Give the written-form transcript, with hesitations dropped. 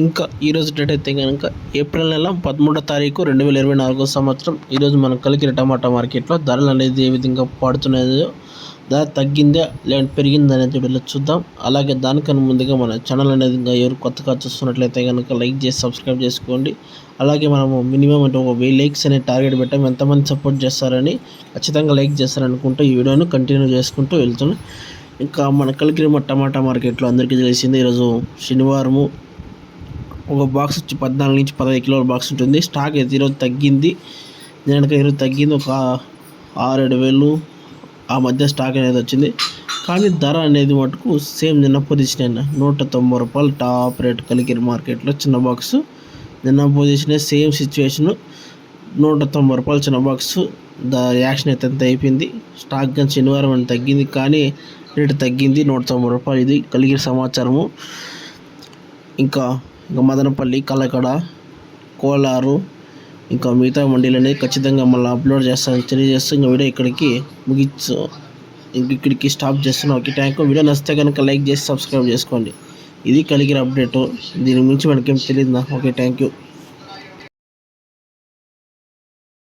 ఇంకా ఈరోజు డేట్ అయితే కనుక ఏప్రిల్ నెల 13వ తారీఖు 2024 సంవత్సరం. ఈరోజు మనం కలికిన టమాటా మార్కెట్లో ధరలు అనేది ఏ విధంగా పడుతున్నాయో, ధర తగ్గిందా లేదంటే పెరిగిందా అనేది వీడియోలో చూద్దాం. అలాగే దానికన్నా ముందుగా మన ఛానల్ అనేది ఇంకా ఎవరు కొత్తగా చూస్తున్నట్లయితే కనుక లైక్ చేసి సబ్స్క్రైబ్ చేసుకోండి. అలాగే మనము మినిమం అంటే ఒక 1000 లైక్స్ అనే టార్గెట్ పెట్టాము. ఎంతమంది సపోర్ట్ చేస్తారని ఖచ్చితంగా లైక్ చేస్తారనుకుంటూ ఈ వీడియోను కంటిన్యూ చేసుకుంటూ వెళ్తున్నాం. ఇంకా మన కలికిన టమాటా మార్కెట్లో అందరికీ తెలిసింది ఈరోజు శనివారము. ఒక బాక్స్ వచ్చి 14 నుంచి 15 కిలోల బాక్స్ ఉంటుంది. స్టాక్ అయితే ఈరోజు తగ్గింది. ఈరోజు తగ్గింది ఒక 6-7 వేలు ఆ మధ్య స్టాక్ అనేది వచ్చింది. కానీ ధర అనేది మటుకు సేమ్ నిన్న పొజిషన్ అయినా 190 రూపాయలు టాప్ రేట్ కలికిరి మార్కెట్లో చిన్న బాక్స్. నిన్న పొజిషన్ సేమ్ సిచ్యువేషను 190 రూపాయలు చిన్న బాక్స్. యాక్షన్ అయితే అంత అయిపోయింది. స్టాక్ కానీ శనివారం అని తగ్గింది, కానీ రేటు తగ్గింది 190 రూపాయలు. ఇది కలిగిన సమాచారము. ఇంకా మదనపల్లి, కలకడ, కోలారు ఇంకా మిగతా మండీలని ఖచ్చితంగా మళ్ళీ అప్లోడ్ చేస్తానని తెలియజేస్తూ ఇంకా వీడియో ఇక్కడికి స్టాప్ చేస్తున్నాం. Okay, thank you. వీడియో నచ్చితే కనుక లైక్ చేసి సబ్స్క్రైబ్ చేసుకోండి. ఇది కలిగిన అప్డేటు. దీని గురించి మనకేం తెలియదు. Okay, thank you.